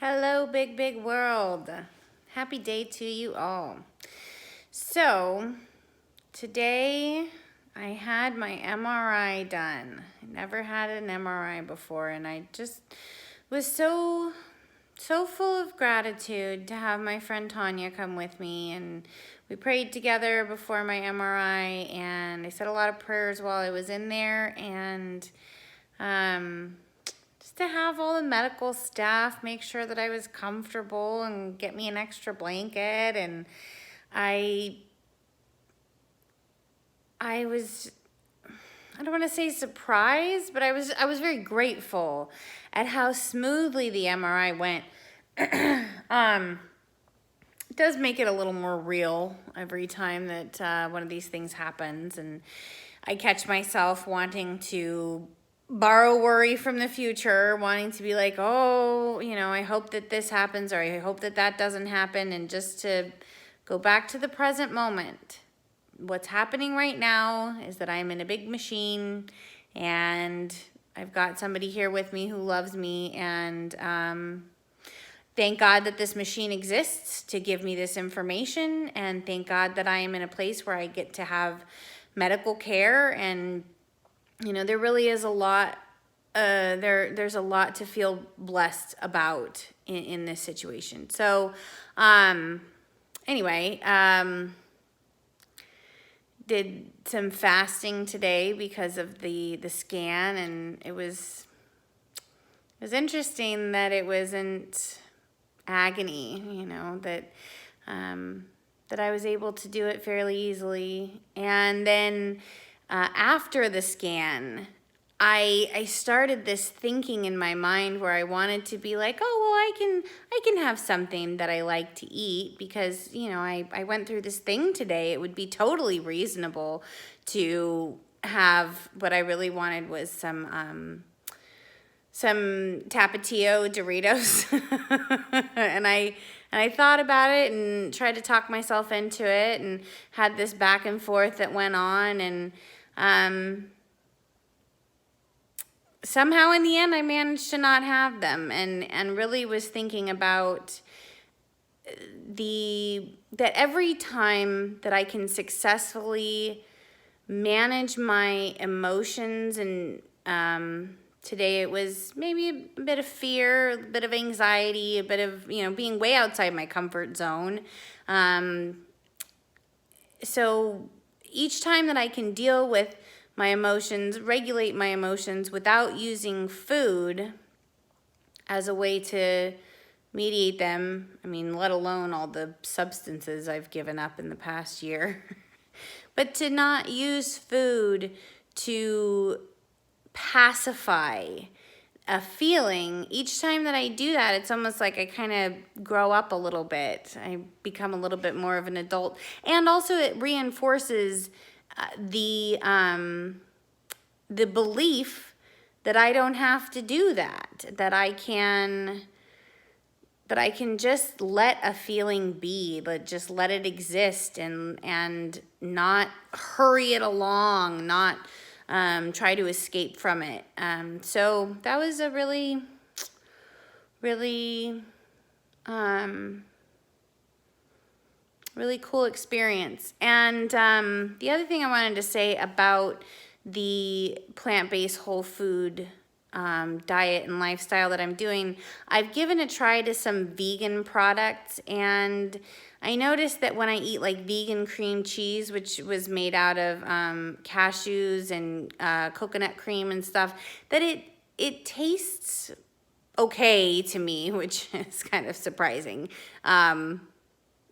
Hello, big world. Happy day to you all. So, today I had my MRI done. I never had an MRI before, and I just was so full of gratitude to have my friend Tanya come with me, and we prayed together before my MRI, and I said a lot of prayers while I was in there, and just to have all the medical staff make sure that I was comfortable and get me an extra blanket. And I was, I don't want to say surprised, but I was very grateful at how smoothly the MRI went. It does make it a little more real every time that one of these things happens, and I catch myself wanting to borrow worry from the future, wanting to be like, oh, I hope that this happens, or I hope that that doesn't happen, and just to go back to the present moment. What's happening right now is that I'm in a big machine, and I've got somebody here with me who loves me, and thank God that this machine exists to give me this information, and thank God that I am in a place where I get to have medical care. And there really is a lot, there's a lot to feel blessed about in this situation. So, anyway, did some fasting today because of the scan, and it was interesting that it wasn't agony, that I was able to do it fairly easily. And then after the scan, I started this thinking in my mind where I wanted to be like, oh, well, I can have something that I like to eat because, I went through this thing today. It would be totally reasonable to have what I really wanted was some Tapatio Doritos. and I thought about it and tried to talk myself into it, and had this back and forth that went on, and somehow in the end I managed to not have them, and really was thinking about that every time that I can successfully manage my emotions, and today it was maybe a bit of fear, a bit of anxiety, a bit of, being way outside my comfort zone. So each time that I can deal with my emotions, regulate my emotions without using food as a way to mediate them, let alone all the substances I've given up in the past year, but to not use food to pacify a feeling, each time that I do that, it's almost like I kind of grow up a little bit. I become a little bit more of an adult. And also it reinforces the belief that I don't have to do that, that I can just let a feeling be, but just let it exist, and not hurry it along, not try to escape from it. So that was a really cool experience. And the other thing I wanted to say about the plant-based whole food diet and lifestyle that I'm doing, I've given a try to some vegan products, and I noticed that when I eat like vegan cream cheese, which was made out of cashews and coconut cream and stuff, that it tastes okay to me, which is kind of surprising.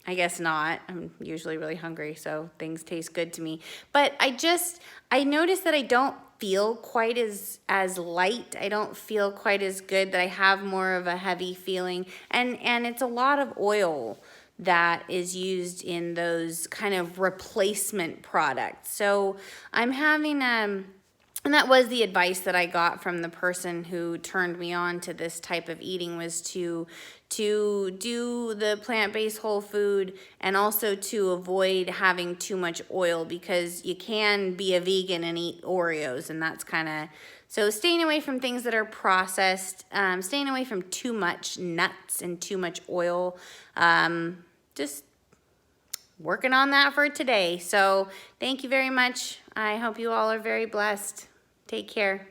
I guess not. I'm usually really hungry, so things taste good to me. But I noticed that I don't feel quite as light. I don't feel quite as good, that I have more of a heavy feeling. And it's a lot of oil that is used in those kind of replacement products. So I'm having And that was the advice that I got from the person who turned me on to this type of eating, was to do the plant-based whole food, and also to avoid having too much oil, because you can be a vegan and eat Oreos, and that's kind of, so staying away from things that are processed, staying away from too much nuts and too much oil, just working on that for today. So thank you very much. I hope you all are very blessed. Take care.